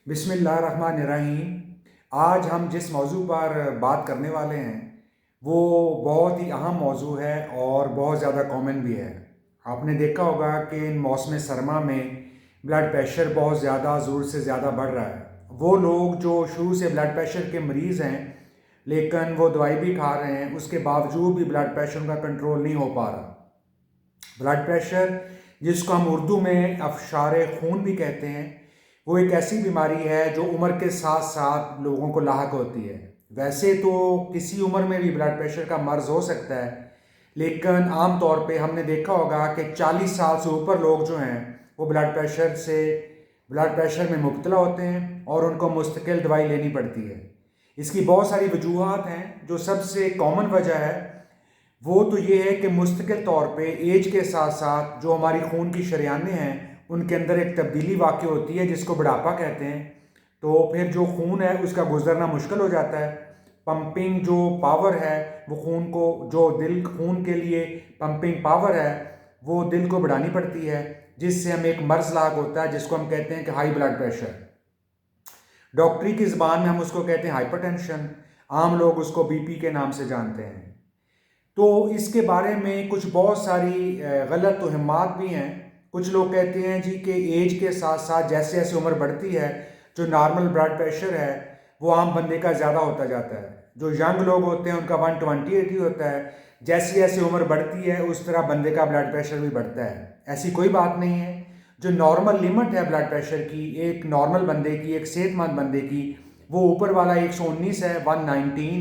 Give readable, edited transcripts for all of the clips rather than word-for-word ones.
बिस्मिल्लाहिर्रहमानिर्रहीम। आज हम जिस मौजू पर बात करने वाले हैं वो बहुत ही अहम मौजू है और बहुत ज़्यादा कॉमन भी है। आपने देखा होगा कि इन मौसम सरमा में ब्लड प्रेशर बहुत ज़्यादा ज़रूर से ज़्यादा बढ़ रहा है। वो लोग जो शुरू से ब्लड प्रेशर के मरीज़ हैं लेकिन वो दवाई भी खा रहे हैं, उसके बावजूद भी ब्लड प्रेशर उनका कंट्रोल नहीं हो पा रहा। ब्लड प्रेशर, जिसको हम उर्दू में अफशार खून भी कहते हैं, वो एक ऐसी बीमारी है जो उम्र के साथ साथ लोगों को लाहक होती है। वैसे तो किसी उम्र में भी ब्लड प्रेशर का मर्ज़ हो सकता है, लेकिन आम तौर पे हमने देखा होगा कि 40 साल से ऊपर लोग जो हैं वो ब्लड प्रेशर में मुब्तला होते हैं और उनको मुस्तकिल दवाई लेनी पड़ती है। इसकी बहुत सारी वजूहात हैं। जो सबसे कॉमन वजह है वो तो ये है कि मुस्तकिल तौर पे एज के साथ साथ जो हमारी खून की शरीयानें हैं उनके अंदर एक तब्दीली वाक़ई होती है जिसको बुढ़ापा कहते हैं। तो फिर जो खून है उसका गुजरना मुश्किल हो जाता है। पंपिंग जो पावर है वो खून के लिए पंपिंग पावर है वो दिल को बढ़ानी पड़ती है, जिससे हमें एक मर्ज़ लाग होता है जिसको हम कहते हैं कि हाई ब्लड प्रेशर। डॉक्टरी की ज़बान में हम उसको कहते हैं हाइपरटेंशन। आम लोग उसको बीपी के नाम से जानते हैं। तो इसके बारे में कुछ बहुत सारी गलत तोहमात भी हैं। कुछ लोग कहते हैं जी कि एज के साथ साथ जैसे जैसे उम्र बढ़ती है जो नॉर्मल ब्लड प्रेशर है वो आम बंदे का ज़्यादा होता जाता है। जो यंग लोग होते हैं उनका 120/80 होता है। जैसे जैसे उम्र बढ़ती है उस तरह बंदे का ब्लड प्रेशर भी बढ़ता है। ऐसी कोई बात नहीं है। जो नॉर्मल लिमिट है ब्लड प्रेशर की, एक नॉर्मल बंदे की, एक सेहतमंद बंदे की, वो ऊपर वाला 119 है, 119,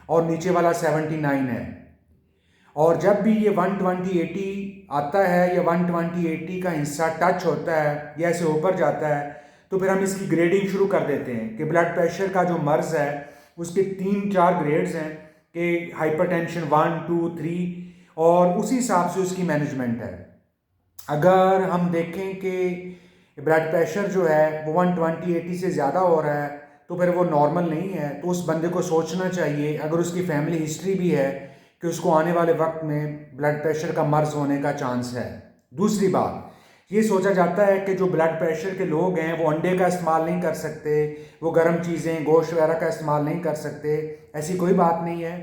और नीचे वाला 79 है। और जब भी ये 120/80 आता है या 120/80 का हिस्सा टच होता है या ऐसे ऊपर जाता है तो फिर हम इसकी ग्रेडिंग शुरू कर देते हैं कि ब्लड प्रेशर का जो मर्ज़ है उसके 3-4 ग्रेड्स हैं कि हाइपरटेंशन 1, 2, 3, और उसी हिसाब से उसकी मैनेजमेंट है। अगर हम देखें कि ब्लड प्रेशर जो है वो 120/80 से ज़्यादा हो रहा है तो फिर वो नॉर्मल नहीं है। तो उस बंदे को सोचना चाहिए, अगर उसकी फैमिली हिस्ट्री भी है, कि उसको आने वाले वक्त में ब्लड प्रेशर का मर्ज़ होने का चांस है। दूसरी बात, ये सोचा जाता है कि जो ब्लड प्रेशर के लोग हैं वो अंडे का इस्तेमाल नहीं कर सकते, वो गर्म चीज़ें गोश्त वगैरह का इस्तेमाल नहीं कर सकते। ऐसी कोई बात नहीं है।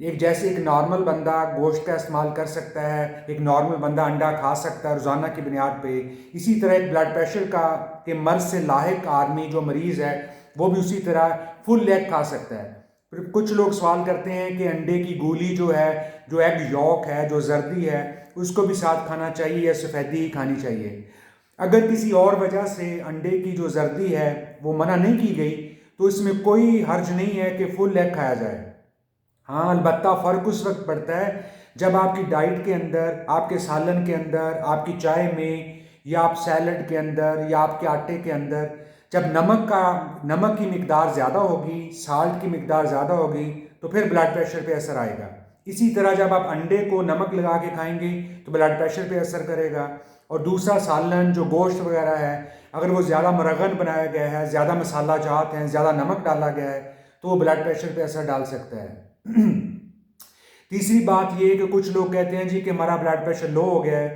एक नॉर्मल बंदा गोश्त का इस्तेमाल कर सकता है, एक नॉर्मल बंदा अंडा खा सकता है रोज़ाना की बुनियाद पे। इसी तरह एक ब्लड प्रेशर के मर्ज़ से लाहिक आदमी जो मरीज़ है वो भी उसी तरह फुल एग खा सकता है। फिर कुछ लोग सवाल करते हैं कि अंडे की गोली जो है, जो एग यॉक है, जो जर्दी है, उसको भी साथ खाना चाहिए या सफ़ेदी ही खानी चाहिए। अगर किसी और वजह से अंडे की जो जर्दी है वो मना नहीं की गई तो इसमें कोई हर्ज नहीं है कि फुल एग खाया जाए। हाँ, अलबत्ता फ़र्क उस वक्त पड़ता है जब आपकी डाइट के अंदर, आपके सालन के अंदर, आपकी चाय में, या आप सैलड के अंदर, या आपके आटे के अंदर जब नमक की मिकदार ज़्यादा होगी, साल्ट की मिकदार ज़्यादा होगी, तो फिर ब्लड प्रेशर पे असर आएगा। इसी तरह जब आप अंडे को नमक लगा के खाएंगे तो ब्लड प्रेशर पे असर करेगा। और दूसरा सालन जो गोश्त वगैरह है, अगर वो ज़्यादा मुरगन बनाया गया है, ज़्यादा मसाला जात हैं, ज़्यादा नमक डाला गया है, तो वो ब्लड प्रेशर पे असर डाल सकता है। तीसरी बात ये है कि कुछ लोग कहते हैं जी कि हमारा ब्लड प्रेशर लो हो गया है।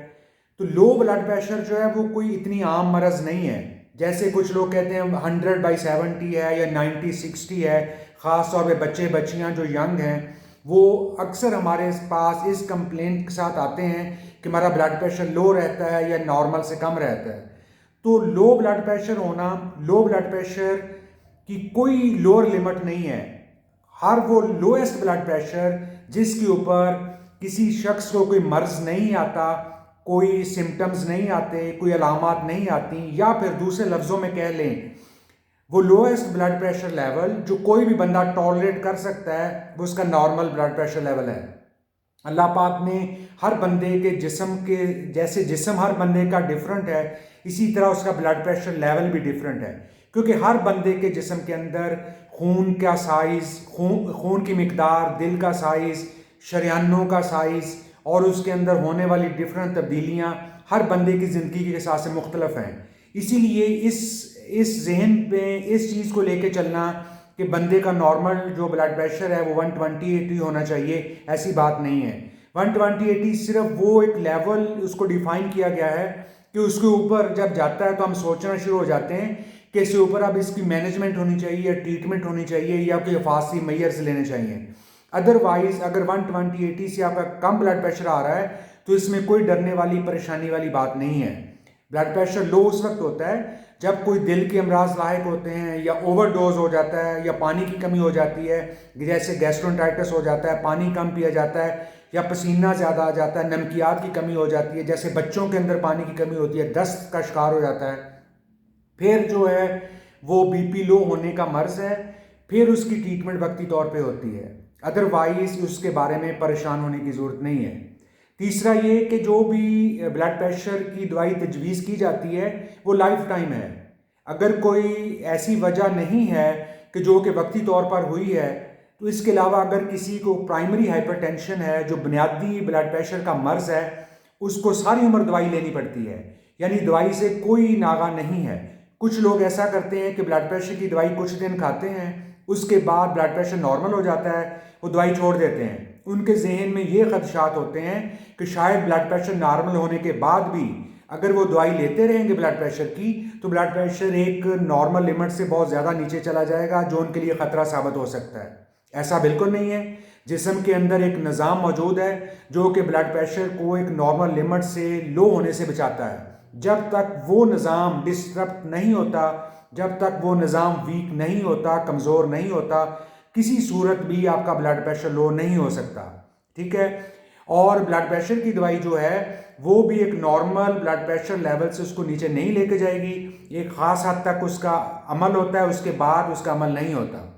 तो लो ब्लड प्रेशर जो है वो कोई इतनी आम मरज़ नहीं है। जैसे कुछ लोग कहते हैं 100/70 है या 90/60 है। ख़ास तौर पे बच्चे बच्चियां जो यंग हैं वो अक्सर हमारे पास इस कंप्लेंट के साथ आते हैं कि हमारा ब्लड प्रेशर लो रहता है या नॉर्मल से कम रहता है। तो लो ब्लड प्रेशर की कोई लोअर लिमिट नहीं है। हर वो लोएस्ट ब्लड प्रेशर जिसके ऊपर किसी शख्स को कोई मर्ज़ नहीं आता, कोई सिम्टम्स नहीं आते, कोई अलामात नहीं आती, या फिर दूसरे लफ्ज़ों में कह लें वो लोएस्ट ब्लड प्रेशर लेवल जो कोई भी बंदा टॉलरेट कर सकता है वो उसका नॉर्मल ब्लड प्रेशर लेवल है। अल्लाह पाक ने हर बंदे के जिस्म के, जैसे जिस्म हर बंदे का डिफरेंट है, इसी तरह उसका ब्लड प्रेशर लेवल भी डिफरेंट है। क्योंकि हर बंदे के जिस्म के अंदर खून का साइज़, खून की मिकदार, दिल का साइज़, शरीयानों का साइज़ और उसके अंदर होने वाली डिफरेंट तब्दीलियाँ हर बंदे की ज़िंदगी के हिसाब से मुख्तलिफ हैं। इसीलिए इस जहन में इस चीज़ को लेके चलना कि बंदे का नॉर्मल जो ब्लड प्रेशर है वो 120/80 होना चाहिए, ऐसी बात नहीं है। 120/80 सिर्फ वो एक लेवल उसको डिफाइन किया गया है कि उसके ऊपर जब जाता है तो हम सोचना शुरू हो जाते हैं कि इसके ऊपर अब इसकी मैनेजमेंट होनी चाहिए या ट्रीटमेंट होनी चाहिए या कोई अफासी मैयर से लेने चाहिए। अदरवाइज अगर 120/80 से आपका कम ब्लड प्रेशर आ रहा है तो इसमें कोई डरने वाली परेशानी वाली बात नहीं है। ब्लड प्रेशर लो उस वक्त होता है जब कोई दिल के अमराज लायक होते हैं या ओवरडोज हो जाता है या पानी की कमी हो जाती है, जैसे गैस्ट्रोएंटेराइटिस हो जाता है, पानी कम पिया जाता है या पसीना ज़्यादा आ जाता है, नमकियात की कमी हो जाती है, जैसे बच्चों के अंदर पानी की कमी होती है, दस्त का शिकार हो जाता है। फिर जो है वो बीपी लो होने का मर्ज है, फिर उसकी ट्रीटमेंट वक्ती तौर पे होती है। अदरवाइज उसके बारे में परेशान होने की ज़रूरत नहीं है। तीसरा ये कि जो भी ब्लड प्रेशर की दवाई तजवीज़ की जाती है वो लाइफ टाइम है। अगर कोई ऐसी वजह नहीं है कि जो कि वक्ती तौर पर हुई है, तो इसके अलावा अगर किसी को प्राइमरी हाइपरटेंशन है जो बुनियादी ब्लड प्रेशर का मर्ज है, उसको सारी उम्र दवाई लेनी पड़ती है, यानी दवाई से कोई नागा नहीं है। कुछ लोग ऐसा करते हैं कि ब्लड प्रेशर की दवाई कुछ दिन खाते हैं, उसके बाद ब्लड प्रेशर नॉर्मल हो जाता है, वो दवाई छोड़ देते हैं। उनके जहन में ये खदशात होते हैं कि शायद ब्लड प्रेशर नॉर्मल होने के बाद भी अगर वो दवाई लेते रहेंगे ब्लड प्रेशर की, तो ब्लड प्रेशर एक नॉर्मल लिमिट से बहुत ज़्यादा नीचे चला जाएगा, जो उनके लिए ख़तरा साबित हो सकता है। ऐसा बिल्कुल नहीं है। जिस्म के अंदर एक निज़ाम मौजूद है जो कि ब्लड प्रेशर को एक नॉर्मल लिमिट से लो होने से बचाता है। जब तक वो निज़ाम डिस्टर्ब नहीं होता, जब तक वो निज़ाम वीक नहीं होता, कमज़ोर नहीं होता, किसी सूरत भी आपका ब्लड प्रेशर लो नहीं हो सकता। ठीक है। और ब्लड प्रेशर की दवाई जो है वो भी एक नॉर्मल ब्लड प्रेशर लेवल से उसको नीचे नहीं लेके जाएगी। एक ख़ास हद तक उसका अमल होता है, उसके बाद उसका अमल नहीं होता।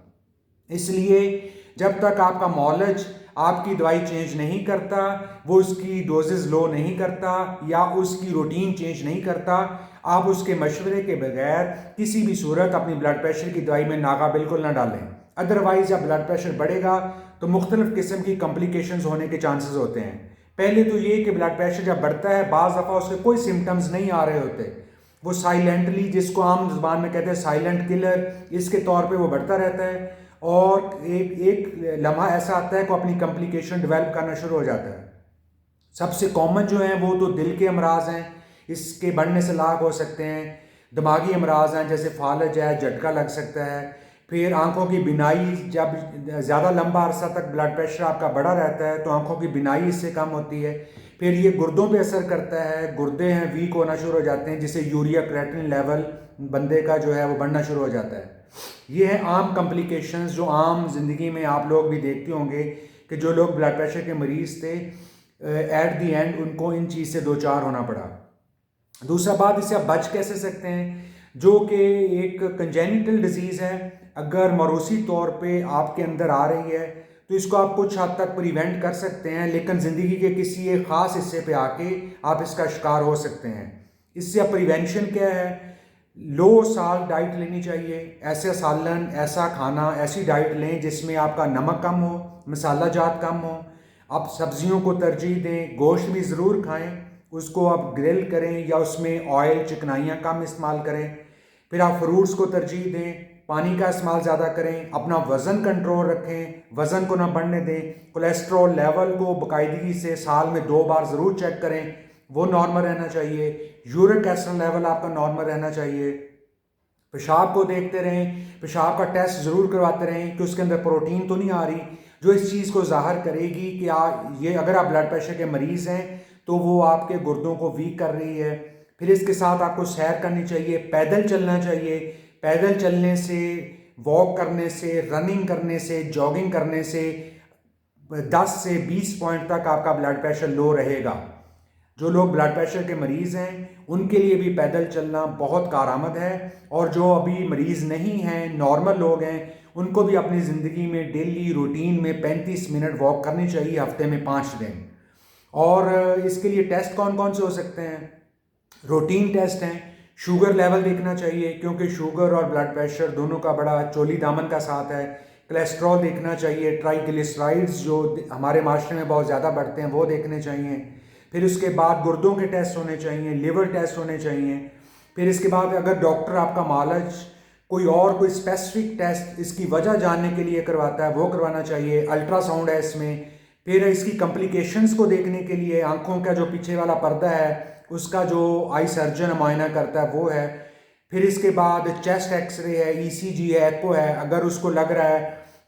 इसलिए जब तक आपका मॉलेज आपकी दवाई चेंज नहीं करता, वो उसकी डोजेस लो नहीं करता या उसकी रूटीन चेंज नहीं करता, आप उसके मशवरे के बगैर किसी भी सूरत अपनी ब्लड प्रेशर की दवाई में नागा बिल्कुल ना डालें। अदरवाइज जब ब्लड प्रेशर बढ़ेगा तो मुख्तलिफ किस्म की कॉम्प्लिकेशंस होने के चांसेस होते हैं। पहले तो ये कि ब्लड प्रेशर जब बढ़ता है बाज़ दफ़ा उसके कोई सिम्टम्स नहीं आ रहे होते, वो साइलेंटली, जिसको आम ज़ुबान में कहते हैं साइलेंट किलर, इसके तौर पे वो बढ़ता रहता है और एक लम्हा ऐसा आता है कि अपनी कॉम्प्लिकेशन डेवलप करना शुरू हो जाता है। सबसे कॉमन जो हैं वो तो दिल के अमराज हैं, इसके बढ़ने से लाभ हो सकते हैं। दिमागी अमराज हैं जैसे फालज है, झटका लग सकता है। फिर आंखों की बिनाई, जब ज़्यादा लंबा अरसा तक ब्लड प्रेशर आपका बढ़ा रहता है तो आंखों की बिनाई इससे कम होती है। फिर ये गुर्दों पे असर करता है, गुर्दे हैं वीक होना शुरू हो जाते हैं, जिससे यूरिया क्रिएटिनिन लेवल बंदे का जो है वो बढ़ना शुरू हो जाता है। ये है आम कॉम्प्लिकेशंस जो आम जिंदगी में आप लोग भी देखते होंगे कि जो लोग ब्लड प्रेशर के मरीज़ थे एट दी एंड उनको इन चीज़ से दो चार होना पड़ा। दूसरा बात, इससे आप बच कैसे सकते हैं, जो कि एक कंजेनिटल डिजीज़ है। अगर मौरूसी तौर पे आपके अंदर आ रही है तो इसको आप कुछ हद तक प्रिवेंट कर सकते हैं, लेकिन ज़िंदगी के किसी एक ख़ास हिस्से पे आके आप इसका शिकार हो सकते हैं। इससे अब प्रिवेंशन क्या है, लो साल्ट डाइट लेनी चाहिए। ऐसे सालन, ऐसा खाना, ऐसी डाइट लें जिसमें आपका नमक कम हो, मसाला जात कम हो। आप सब्जियों को तरजीह दें, गोश्त भी ज़रूर खाएं, उसको आप ग्रिल करें या उसमें ऑयल चिकनाइयाँ कम इस्तेमाल करें। फिर आप फ्रूट्स को तरजीह दें, पानी का इस्तेमाल ज़्यादा करें, अपना वज़न कंट्रोल रखें, वज़न को ना बढ़ने दें। कोलेस्ट्रॉल लेवल को बाकायदगी से साल में 2 बार ज़रूर चेक करें, वो नॉर्मल रहना चाहिए। यूरिक एसिड लेवल आपका नॉर्मल रहना चाहिए। पेशाब को देखते रहें, पेशाब का टेस्ट ज़रूर करवाते रहें कि उसके अंदर प्रोटीन तो नहीं आ रही, जो इस चीज़ को ज़ाहिर करेगी कि ये अगर आप ब्लड प्रेशर के मरीज़ हैं तो वो आपके गुर्दों को वीक कर रही है। फिर इसके साथ आपको सैर करनी चाहिए, पैदल चलना चाहिए। पैदल चलने से, वॉक करने से, रनिंग करने से, जॉगिंग करने से 10 से 20 पॉइंट तक आपका ब्लड प्रेशर लो रहेगा। जो लोग ब्लड प्रेशर के मरीज़ हैं उनके लिए भी पैदल चलना बहुत कारआमद है, और जो अभी मरीज़ नहीं हैं, नॉर्मल लोग हैं, उनको भी अपनी ज़िंदगी में डेली रूटीन में 35 मिनट वॉक करनी चाहिए हफ्ते में 5 दिन। और इसके लिए टेस्ट कौन कौन से हो सकते हैं, रूटीन टेस्ट हैं। शुगर लेवल देखना चाहिए क्योंकि शुगर और ब्लड प्रेशर दोनों का बड़ा चोली दामन का साथ है। कोलेस्ट्रॉल देखना चाहिए, ट्राइग्लिसराइड्स जो हमारे माशरे में बहुत ज़्यादा बढ़ते हैं वो देखने चाहिए। फिर उसके बाद गुर्दों के टेस्ट होने चाहिए, लिवर टेस्ट होने चाहिए। फिर इसके बाद अगर डॉक्टर आपका मालज कोई स्पेसिफिक टेस्ट इसकी वजह जानने के लिए करवाता है वो करवाना चाहिए। अल्ट्रासाउंड है इसमें। फिर इसकी कॉम्प्लिकेशंस को देखने के लिए आंखों का जो पीछे वाला पर्दा है उसका जो आई सर्जन मुआयना करता है वो है। फिर इसके बाद चेस्ट एक्सरे है, ईसीजी है, एको है। अगर उसको लग रहा है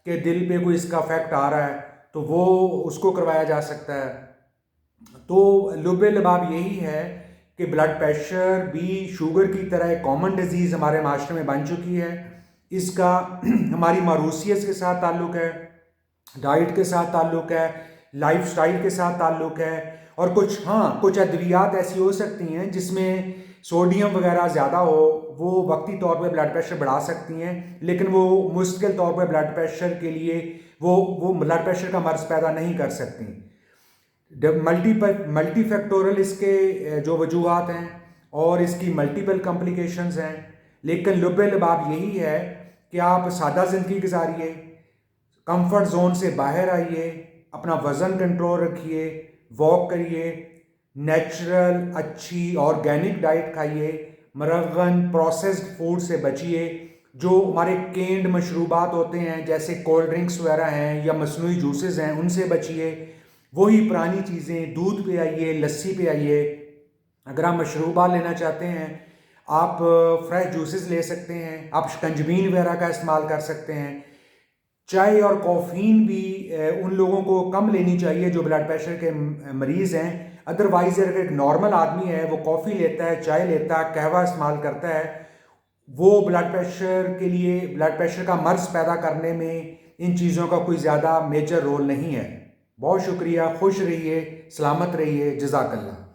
कि दिल पे कोई इसका इफेक्ट आ रहा है तो वो उसको करवाया जा सकता है। तो लुब्बे लबाब यही है कि ब्लड प्रेशर भी शुगर की तरह एक कॉमन डिजीज़ हमारे माशरे में बन चुकी है। इसका हमारी मारूसियत के साथ ताल्लुक़ है, डाइट के साथ ताल्लुक़ है, लाइफस्टाइल के साथ ताल्लुक़ है। और कुछ अद्वियात ऐसी हो सकती हैं जिसमें सोडियम वगैरह ज़्यादा हो, वो वक्ती तौर पे ब्लड प्रेशर बढ़ा सकती हैं, लेकिन वो मुस्तकिल तौर पे ब्लड प्रेशर के लिए वो ब्लड प्रेशर का मर्ज़ पैदा नहीं कर सकती। मल्टी फैक्टोरल इसके जो वजूहात हैं और इसकी मल्टीपल कॉम्प्लिकेशंस हैं। लेकिन लुब्बे लबाब यही है कि आप सादा ज़िंदगी गुजारिए, कंफर्ट जोन से बाहर आइए, अपना वज़न कंट्रोल रखिए, वॉक करिए, नेचुरल अच्छी ऑर्गेनिक डाइट खाइए, मरगन प्रोसेस्ड फूड से बचिए। जो हमारे केंड मशरूबात होते हैं जैसे कोल्ड ड्रिंक्स वगैरह हैं या मसनूई जूसेस हैं, उनसे बचिए। वही पुरानी चीज़ें, दूध पे आइए, लस्सी पे आइए। अगर आप मशरूबा लेना चाहते हैं, आप फ्रेश जूसेस ले सकते हैं, आप शिकंजबीन वगैरह का इस्तेमाल कर सकते हैं। चाय और कॉफ़ीन भी उन लोगों को कम लेनी चाहिए जो ब्लड प्रेशर के मरीज़ हैं। अदरवाइज़ अगर एक नॉर्मल आदमी है, वो कॉफ़ी लेता है, चाय लेता है, कहवा इस्तेमाल करता है, वो ब्लड प्रेशर का मर्ज़ पैदा करने में इन चीज़ों का कोई ज़्यादा मेजर रोल नहीं है। बहुत शुक्रिया, खुश रहिए, सलामत रहिए, जज़ाकल्लाह।